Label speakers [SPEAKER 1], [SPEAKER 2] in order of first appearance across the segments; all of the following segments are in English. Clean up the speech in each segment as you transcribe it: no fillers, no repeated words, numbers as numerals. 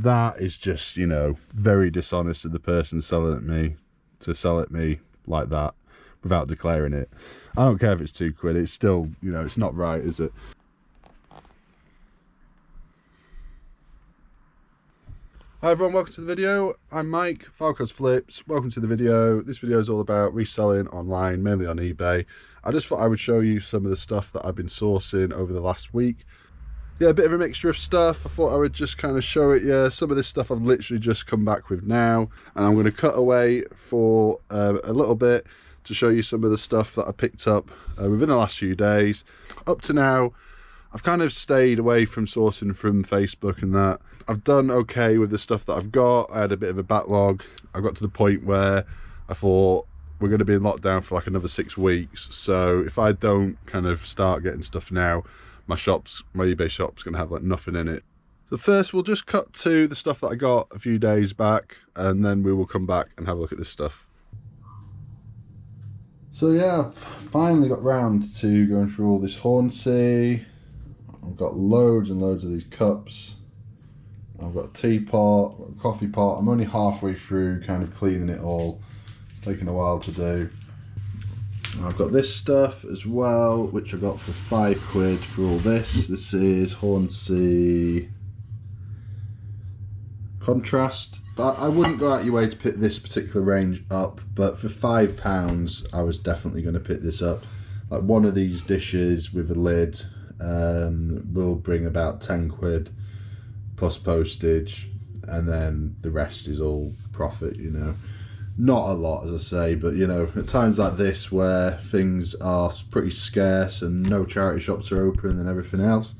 [SPEAKER 1] that is just, you know, very dishonest of the person selling it me to sell it me like that without declaring it. I don't care if it's £2, it's still, you know, it's not right, is it? Hi everyone, welcome to the video. I'm Mike, Falco's Flips. Welcome to the video. This video is all about reselling online, mainly on eBay. I just thought I would show you some of the stuff that I've been sourcing over the last week. Yeah, a bit of a mixture of stuff. I thought I would just kind of show it you. Some of this stuff I've literally just come back with now, and I'm going to cut away for a little bit to show you some of the stuff that I picked up within the last few days. Up to now, I've kind of stayed away from sourcing from Facebook and that. I've done okay with the stuff that I've got. I had a bit of a backlog. I got to the point where I thought we're going to be in lockdown for like another 6 weeks. So if I don't kind of start getting stuff now, my eBay shop's going to have like nothing in it. So first we'll just cut to the stuff that I got a few days back, and then we will come back and have a look at this stuff. So yeah, I've finally got round to going through all this Hornsea. I've got loads and loads of these cups. I've got a teapot, a coffee pot. I'm only halfway through kind of cleaning it all. It's taken a while to do. And I've got this stuff as well, which I got for £5 for all this. This is Hornsea Contrast. But I wouldn't go out your way to pick this particular range up, but for £5 I was definitely going to pick this up. Like one of these dishes with a lid will bring about £10 plus postage, and then the rest is all profit, you know. Not a lot, as I say, but you know, at times like this where things are pretty scarce and no charity shops are open and everything else,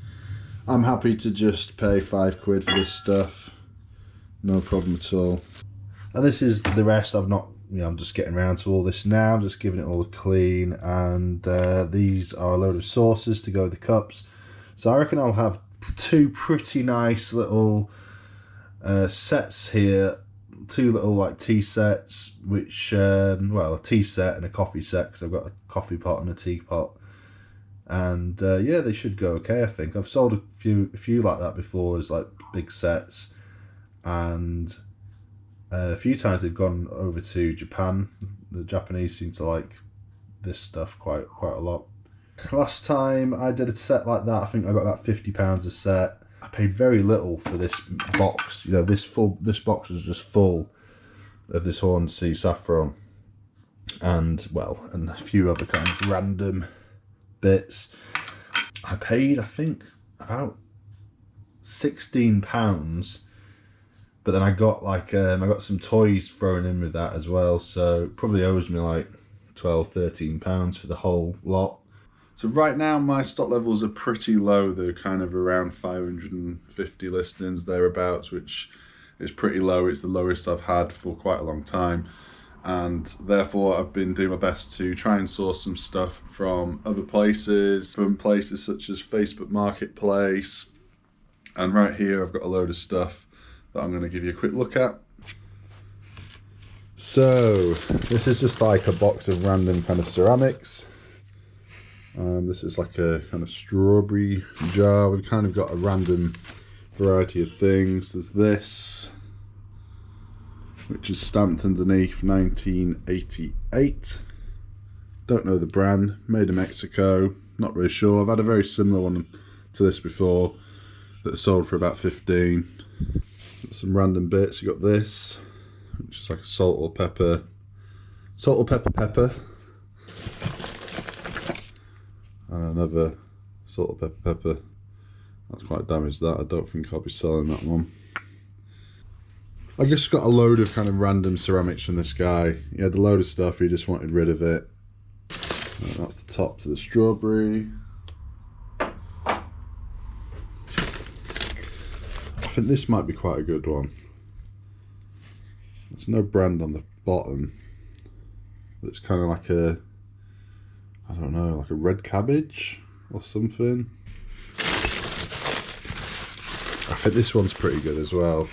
[SPEAKER 1] I'm happy to just pay £5 for this stuff, no problem at all. And this is the rest. I've not, you know, I'm just getting around to all this now. I'm just giving it all a clean, and these are a load of saucers to go with the cups. So I reckon I'll have 2 pretty nice little sets here. 2 little like tea sets, which well, a tea set and a coffee set, because I've got a coffee pot and a teapot. And yeah, they should go okay, I think. I've sold a few like that before as like big sets, and a few times they've gone over to Japan. The Japanese seem to like this stuff quite a lot. Last time I did a set like that, I think I got about £50 a set. I paid very little for this box. You know, this box was just full of this Hornsea saffron, and well, and a few other kind of random bits. I paid, I think, about £16. But then I got like I got some toys thrown in with that as well, so it probably owes me like £12–13 for the whole lot. So right now my stock levels are pretty low. They're kind of around 550 listings thereabouts, which is pretty low. It's the lowest I've had for quite a long time, and therefore I've been doing my best to try and source some stuff from other places, from places such as Facebook Marketplace. And right here I've got a load of stuff that I'm going to give you a quick look at. So this is just like a box of random kind of ceramics. This is like a kind of strawberry jar. We've kind of got a random variety of things. There's this, which is stamped underneath 1988. Don't know the brand, made in Mexico, not really sure. I've had a very similar one to this before that sold for about 15. Some random bits. You got this, which is like a salt or pepper and another salt or pepper. That's quite damaged, that. I don't think I'll be selling that one. I just got a load of kind of random ceramics from this guy. He had a load of stuff, he just wanted rid of it. And that's the top to the strawberry. I think this might be quite a good one. There's no brand on the bottom, but it's kind of like a, I don't know, like a red cabbage or something. I think this one's pretty good as well.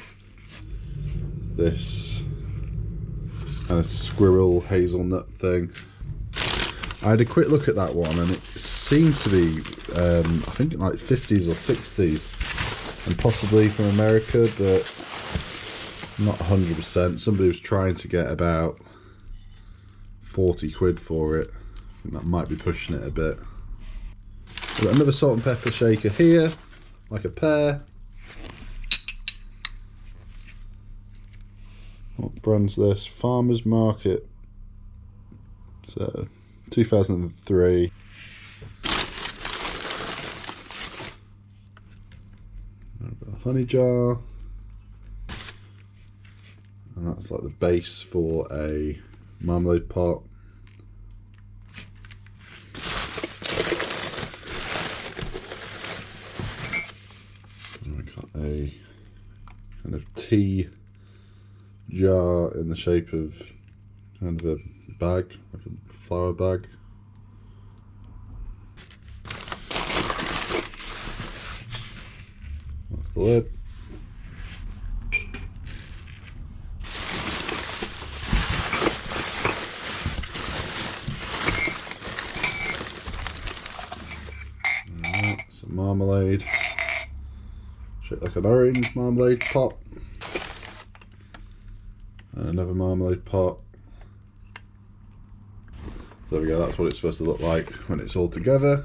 [SPEAKER 1] This kind of squirrel hazelnut thing. I had a quick look at that one, and it seemed to be, I think like 50s or 60s, and possibly from America, but Not 100%. Somebody was trying to get about 40 quid for it. I think that might be pushing it a bit. We've got another salt and pepper shaker here, like a pear. What brand's this? Farmer's Market. So 2003. I've got a honey jar. And that's like the base for a marmalade pot. And I got a kind of tea jar in the shape of kind of a bag, like a flower bag. That's the lid. Some marmalade, shaped like an orange marmalade pot. And another marmalade pot. So there we go, that's what it's supposed to look like when it's all together.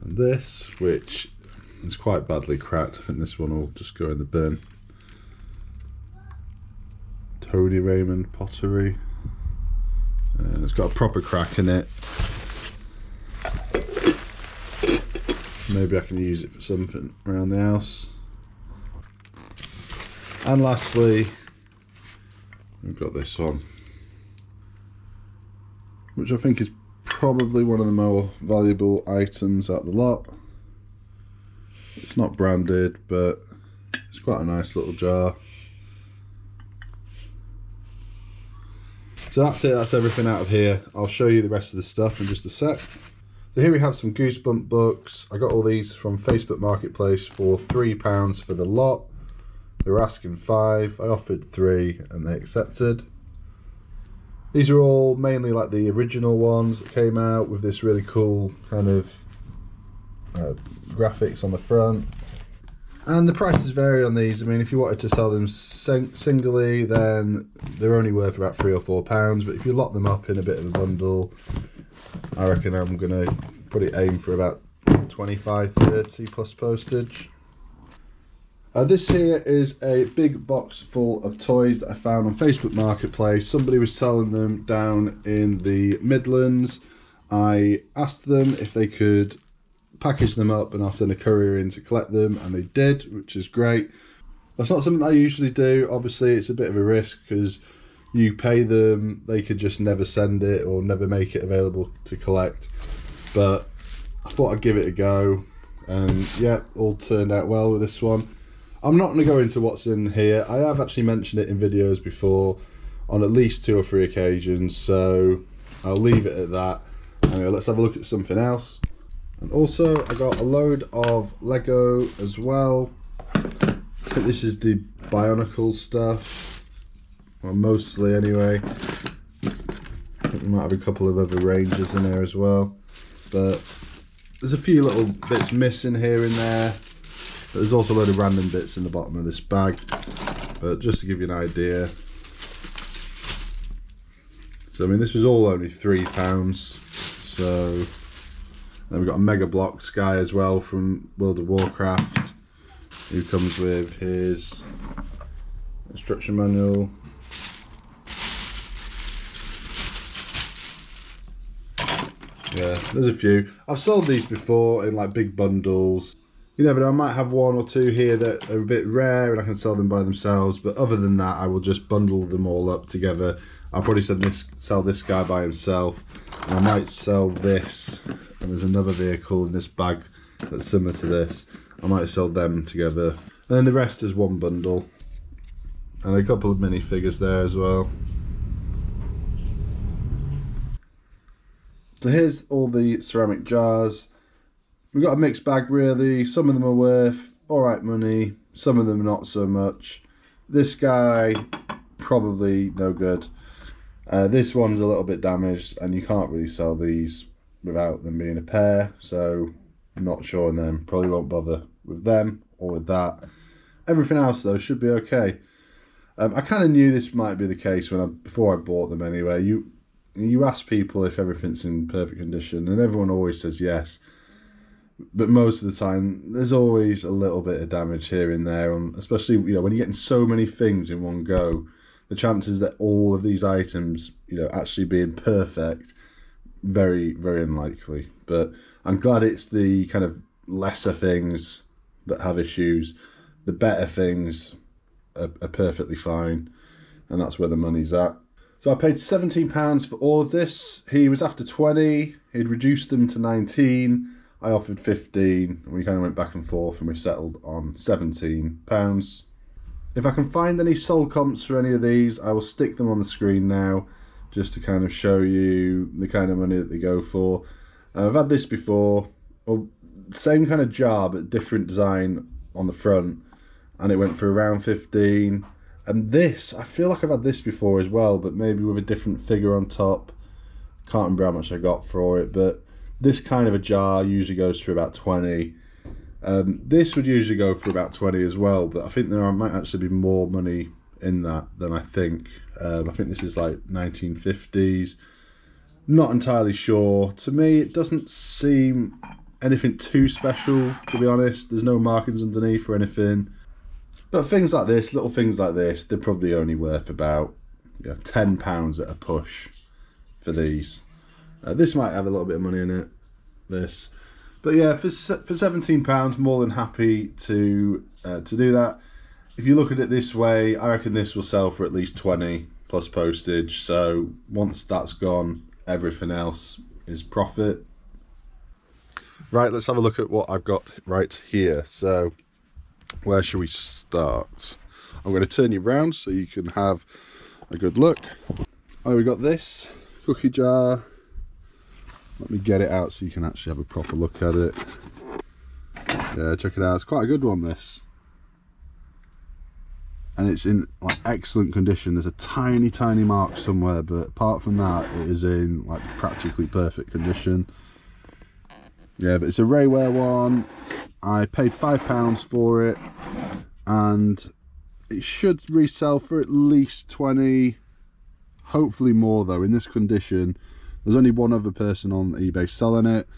[SPEAKER 1] And this, which is quite badly cracked, I think this one will just go in the bin. Tony Raymond pottery. And it's got a proper crack in it. Maybe I can use it for something around the house. And lastly, we've got this one, which I think is probably one of the more valuable items out the lot. It's not branded, but it's quite a nice little jar. So that's it, that's everything out of here. I'll show you the rest of the stuff in just a sec. So here we have some Goosebump books. I got all these from Facebook Marketplace for £3 for the lot. They were asking 5, I offered 3 and they accepted. These are all mainly like the original ones that came out with this really cool kind of graphics on the front. And the prices vary on these. I mean, if you wanted to sell them singly, then they're only worth about £3 or £4. But if you lock them up in a bit of a bundle, I reckon I'm gonna probably aim for about 25-30 plus postage. This here is a big box full of toys that I found on Facebook Marketplace. Somebody was selling them down in the Midlands. I asked them if they could package them up and I'll send a courier in to collect them, and they did, which is great. That's not something I usually do. Obviously it's a bit of a risk because you pay them, they could just never send it or never make it available to collect, but I thought I'd give it a go, and yeah, all turned out well with this one. I'm not going to go into what's in here. I have actually mentioned it in videos before on at least 2 or 3 occasions, so I'll leave it at that. Anyway, let's have a look at something else. And also I got a load of Lego as well. I think this is the Bionicle stuff, well, mostly anyway. I think we might have a couple of other ranges in there as well, but there's a few little bits missing here and there. But there's also a load of random bits in the bottom of this bag, but just to give you an idea. So I mean, this was all only £3, so. Then we've got a Mega Bloks guy as well from World of Warcraft, who comes with his instruction manual. Yeah, there's a few. I've sold these before in like big bundles. You never know, I might have 1 or 2 here that are a bit rare and I can sell them by themselves, but other than that I will just bundle them all up together. I'll probably sell this guy by himself, and I might sell this, and there's another vehicle in this bag that's similar to this. I might sell them together, and then the rest is one bundle, and a couple of minifigures there as well. So here's all the ceramic jars. We've got a mixed bag really. Some of them are worth alright money, some of them not so much. This guy, probably no good. This one's a little bit damaged, and you can't really sell these without them being a pair, so not sure on them. Probably won't bother with them or with that. Everything else though should be okay. I kind of knew this might be the case before I bought them anyway. You ask people if everything's in perfect condition, and everyone always says yes. But most of the time, there's always a little bit of damage here and there, especially when you're getting so many things in one go. The chances that all of these items, actually being perfect, very, very unlikely. But I'm glad it's the kind of lesser things that have issues. The better things are perfectly fine, and that's where the money's at. So I paid £17 for all of this. He was after 20. He'd reduced them to 19. I offered 15, and we kind of went back and forth, and we settled on £17. If I can find any sold comps for any of these, I will stick them on the screen now, just to kind of show you the kind of money that they go for. I've had this before, well, same kind of jar but different design on the front, and it went for around 15. And this, I feel like I've had this before as well, but maybe with a different figure on top. Can't remember how much I got for it, but this kind of a jar usually goes for about 20. This would usually go for about 20 as well, but I think there might actually be more money in that than I think. I think this is like 1950s. Not entirely sure. To me, it doesn't seem anything too special, to be honest. There's no markings underneath or anything. But things like this, little things like this, they're probably only worth about £10 at a push for these. This might have a little bit of money in it, this. But yeah, for £17, more than happy to do that. If you look at it this way, I reckon this will sell for at least 20 plus postage. So once that's gone, everything else is profit. Right, let's have a look at what I've got right here. So where should we start? I'm going to turn you around so you can have a good look. Oh, we got this cookie jar. Let me get it out so you can actually have a proper look at it. Yeah, check it out. It's quite a good one, this. And it's in like excellent condition. There's a tiny, tiny mark somewhere, but apart from that, it is in like practically perfect condition. Yeah, but it's a Rayware one. I paid £5 for it, and it should resell for at least 20, hopefully more though. In this condition, there's only one other person on eBay selling it.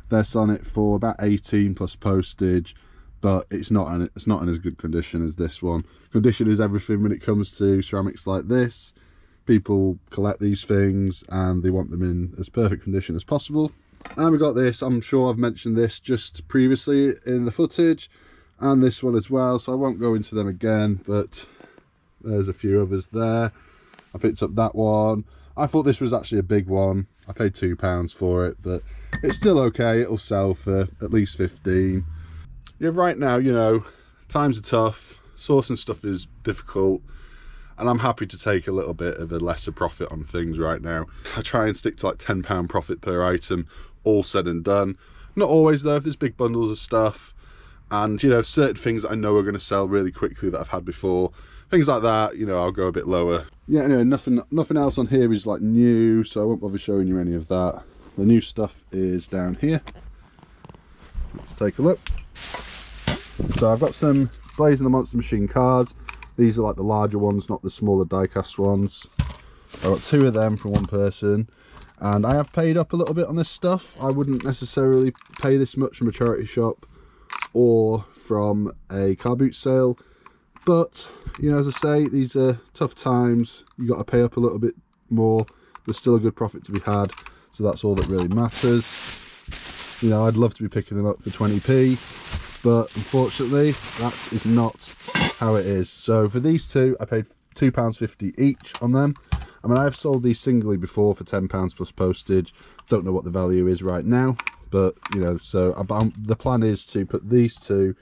[SPEAKER 1] They're selling it for about 18 plus postage, but it's not in as good condition as this one. Condition is everything when it comes to ceramics like this. People collect these things and they want them in as perfect condition as possible. And we got this, I'm sure I've mentioned this just previously in the footage, and this one as well, so I won't go into them again, but there's a few others there. I picked up that one. I thought this was actually a big one. I paid £2 for it, but it's still okay. It'll sell for at least 15. Yeah, right now, times are tough. Sourcing stuff is difficult, and I'm happy to take a little bit of a lesser profit on things right now. I try and stick to like £10 profit per item, all said and done. Not always though. If there's big bundles of stuff, and certain things that I know are going to sell really quickly that I've had before, things like that, I'll go a bit lower. Yeah, anyway, nothing else on here is like new, so I won't bother showing you any of that. The new stuff is down here. Let's take a look. So I've got some Blazing the Monster Machine cars. These are like the larger ones, not the smaller die-cast ones. I've got 2 of them from one person, and I have paid up a little bit on this stuff. I wouldn't necessarily pay this much from a charity shop or from a car boot sale, but as I say, these are tough times. You got to pay up a little bit more. There's still a good profit to be had, so that's all that really matters. I'd love to be picking them up for 20p, but unfortunately that is not how it is. So for these 2, I paid £2.50 each on them. I mean, I've sold these singly before for £10 plus postage. Don't know what the value is right now, but so the plan is to put these 2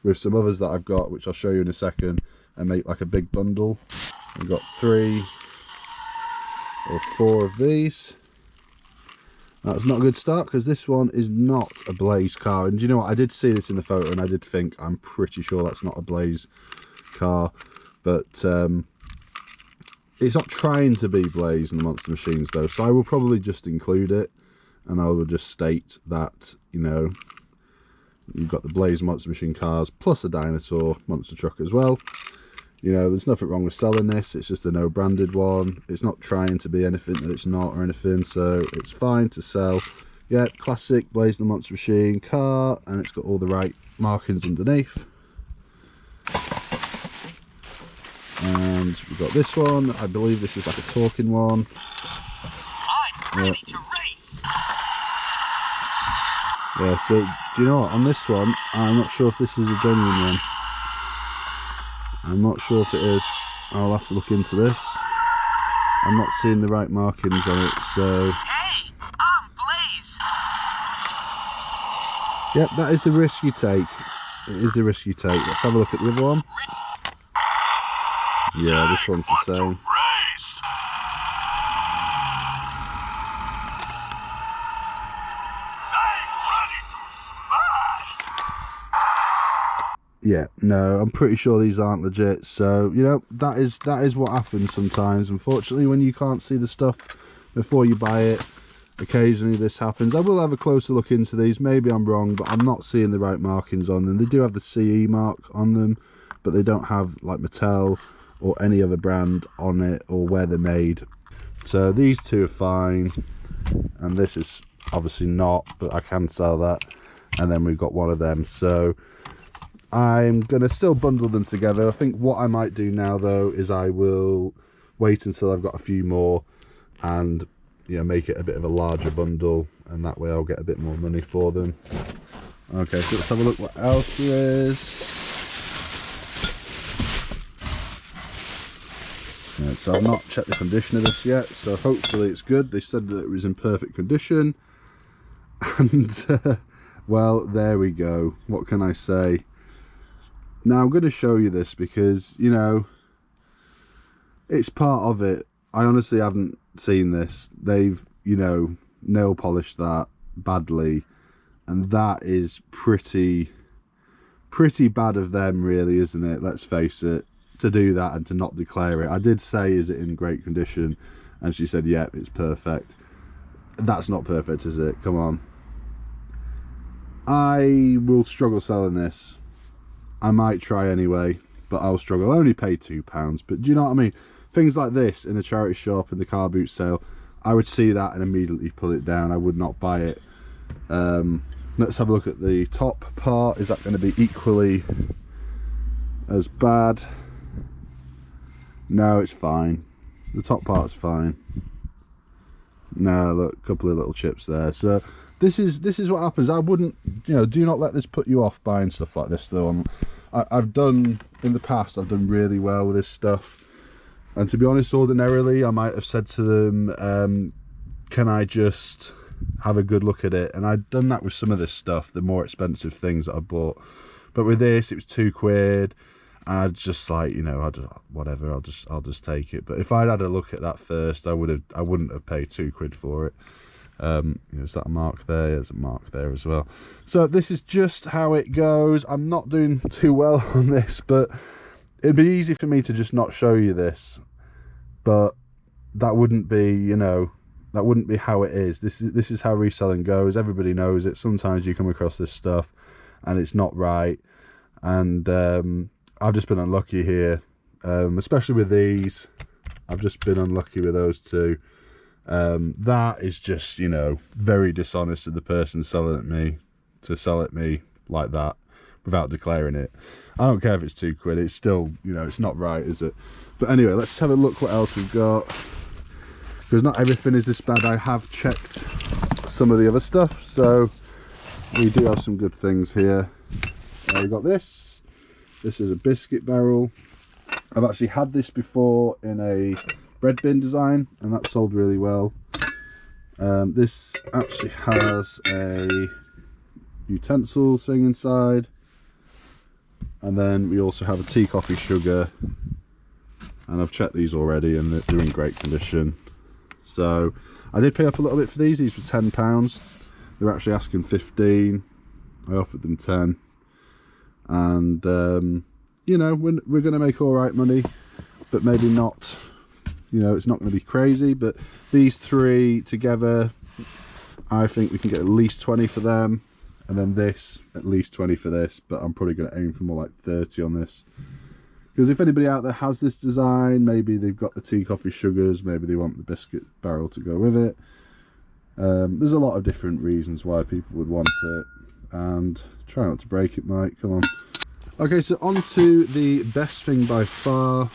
[SPEAKER 1] with some others that I've got, which I'll show you in a second, and make like a big bundle. I've got 3 or 4 of these. That's not a good start, because this one is not a Blaze car. And you know what, I did see this in the photo and I did think, I'm pretty sure that's not a Blaze car, but it's not trying to be Blaze in the Monster Machines though, so I will probably just include it, and I will just state that You've got the Blaze Monster Machine cars plus a dinosaur monster truck as well. You know, there's nothing wrong with selling this. It's just a no branded one. It's not trying to be anything that it's not or anything, so it's fine to sell. Yeah, classic Blaze the Monster Machine car, and it's got all the right markings underneath. And we've got this one. I believe this is like a talking one.
[SPEAKER 2] I'm ready to race.
[SPEAKER 1] Yeah, so do you know what? On this one, I'm not sure if this is a genuine one. I'm not sure if it is. I'll have to look into this. I'm not seeing the right markings on it, so...
[SPEAKER 2] Hey, I'm Blaze.
[SPEAKER 1] Yep, that is the risk you take. It is the risk you take. Let's have a look at the other one. Yeah, this one's the same. Yeah, no, I'm pretty sure these aren't legit. So, you know, that is what happens sometimes. Unfortunately, when you can't see the stuff before you buy it, occasionally this happens. I will have a closer look into these. Maybe I'm wrong, but I'm not seeing the right markings on them. They do have the CE mark on them, but they don't have like Mattel or any other brand on it or where they're made. So these two are fine, and this is obviously not, but I can sell that. And then we've got one of them. So I'm gonna still bundle them together. I think what I might do now though is I will wait until I've got a few more and, you know, make it a bit of a larger bundle, and that way I'll get a bit more money for them. Okay, so let's have a look what else there is. Right, so I've not checked the condition of this yet, so hopefully it's good. They said that it was in perfect condition, and well, there we go. What can I say? Now I'm going to show you this because, you know, it's part of it. I honestly haven't seen this. They've, you know, nail polished that badly, and that is pretty bad of them, really, isn't it? Let's face it, to do that and to not declare it. I did say, is it in great condition? And she said, yep, it's perfect. That's not perfect, is it? Come on. I will struggle selling this. I might try anyway, but I'll struggle. I only paid £2, but do you know what I mean? Things like this in a charity shop, in the car boot sale, I would see that and immediately pull it down. I would not buy it. Let's have a look at the top part. Is that going to be equally as bad? No, it's fine. The top part's fine. No, look, a couple of little chips there. So this is what happens. I wouldn't, you know, do not let this put you off buying stuff like this though. I've done, in the past, I've done really well with this stuff. And to be honest, ordinarily, I might have said to them, can I just have a good look at it? And I'd done that with some of this stuff, the more expensive things that I bought. But with this, it was £2. And I'd just like, you know, whatever, I'll just take it. But if I'd had a look at that first, I wouldn't have paid £2 for it. You know, is that a mark there? There's a mark there as well. So this is just how it goes. I'm not doing too well on this, but it'd be easy for me to just not show you this, but that wouldn't be, you know, that wouldn't be how it is. This is how reselling goes. Everybody knows it. Sometimes you come across this stuff and it's not right, and I've just been unlucky here, especially with these. I've just been unlucky with those two. That is just, you know, very dishonest of the person selling it me to sell it me like that without declaring it. I don't care if it's £2, it's still, you know, it's not right, is it? But anyway, let's have a look what else we've got, because not everything is this bad. I have checked some of the other stuff, so we do have some good things here. We've got this is a biscuit barrel. I've actually had this before in a bread bin design, and that sold really well. This actually has a utensils thing inside, and then we also have a tea, coffee, sugar, and I've checked these already and they're in great condition. So I did pay up a little bit for these were £10. They were actually asking 15. I offered them 10, and you know, we're going to make all right money, but maybe not, you know, it's not going to be crazy. But these three together, I think we can get at least 20 for them. And then this, at least 20 for this, but I'm probably going to aim for more like 30 on this. Because if anybody out there has this design, maybe they've got the tea, coffee, sugars, maybe they want the biscuit barrel to go with it. There's a lot of different reasons why people would want it. And try not to break it, Mike, come on. Okay, so on to the best thing by far.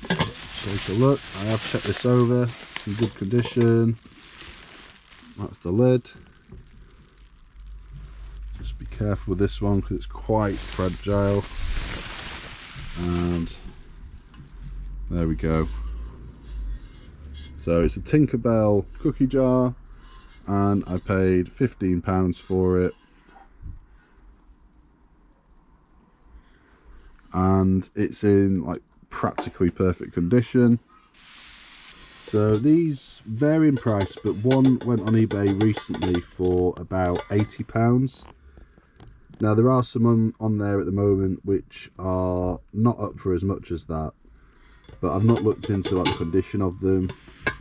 [SPEAKER 1] Take a look. I have checked this over. It's in good condition. That's the lid. Just be careful with this one because it's quite fragile. And there we go. So it's a Tinkerbell cookie jar, and I paid £15 for it. And it's in like practically perfect condition. So these vary in price, but one went on eBay recently for about £80. Now there are some on there at the moment which are not up for as much as that, but I've not looked into like the condition of them.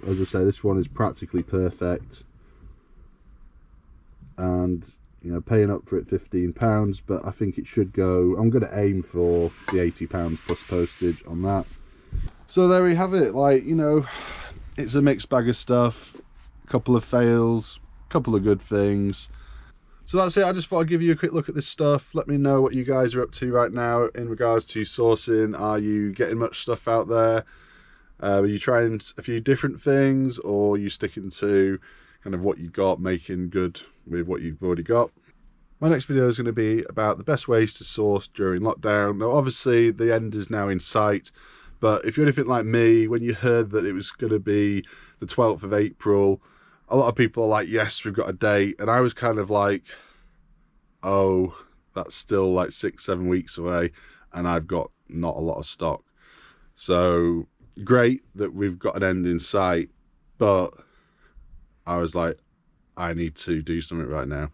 [SPEAKER 1] As I say, this one is practically perfect, and you know, paying up for it £15, but I think it should go, I'm going to aim for the £80 plus postage on that. So there we have it. Like, you know, it's a mixed bag of stuff, a couple of fails, a couple of good things. So that's it. I just thought I'd give you a quick look at this stuff. Let me know what you guys are up to right now in regards to sourcing. Are you getting much stuff out there? Are you trying a few different things, or are you sticking to kind of what you got, making good with what you've already got? My next video is going to be about the best ways to source during lockdown. Now obviously the end is now in sight, but if you're anything like me, when you heard that it was going to be the 12th of April, a lot of people are like, yes, we've got a date, and I was kind of like, oh, that's still like 6-7 weeks away and I've got not a lot of stock. So great that we've got an end in sight, but I was like, I need to do something right now,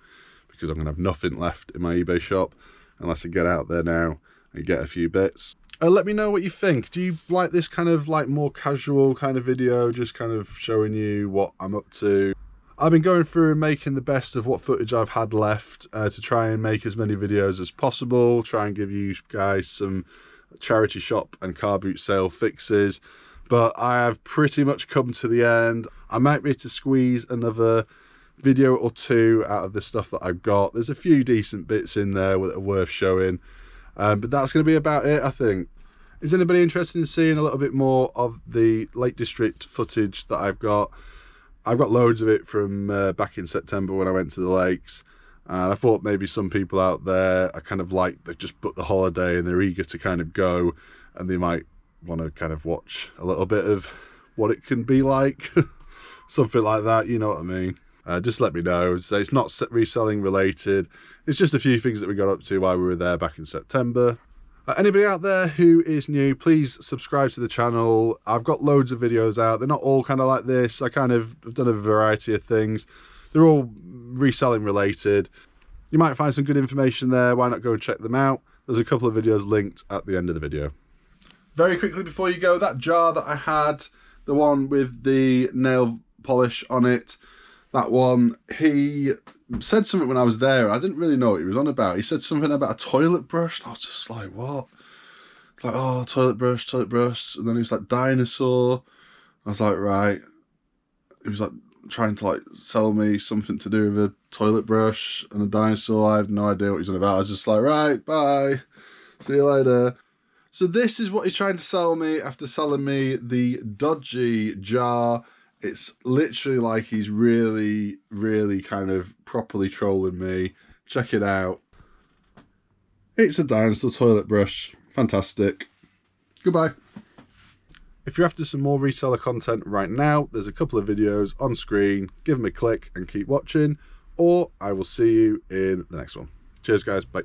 [SPEAKER 1] because I'm gonna have nothing left in my eBay shop unless I get out there now and get a few bits. Let me know what you think. Do you like this kind of like more casual kind of video, just kind of showing you what I'm up to? I've been going through and making the best of what footage I've had left to try and make as many videos as possible, try and give you guys some charity shop and car boot sale fixes, but I have pretty much come to the end. I might be able to squeeze another video or two out of the stuff that I've got. There's a few decent bits in there that are worth showing, but that's going to be about it, I think. Is anybody interested in seeing a little bit more of the Lake District footage that I've got? I've got loads of it from back in September when I went to the lakes, and I thought maybe some people out there are kind of like, they've just booked the holiday and they're eager to kind of go, and they might want to kind of watch a little bit of what it can be like. Something like that, you know what I mean? Just let me know. So it's not reselling related, it's just a few things that we got up to while we were there back in September. Anybody out there who is new, please subscribe to the channel. I've got loads of videos out. They're not all kind of like this. I kind of have done a variety of things. They're all reselling related. You might find some good information there. Why not go and check them out? There's a couple of videos linked at the end of the video. Very quickly before you go, that jar that I had, the one with the nail polish on it, that one, he said something when I was there. I didn't really know what he was on about. He said something about a toilet brush, and I was just like, what? It's like, oh, toilet brush. And then he was like, dinosaur. I was like, right. He was like trying to like sell me something to do with a toilet brush and a dinosaur. I have no idea what he's on about. I was just like, right, bye. See you later. So this is what he's trying to sell me after selling me the dodgy jar. It's literally like he's really, really kind of properly trolling me. Check it out. It's a dinosaur toilet brush. Fantastic. Goodbye. If you're after some more reseller content right now, there's a couple of videos on screen. Give them a click and keep watching, or I will see you in the next one. Cheers, guys. Bye.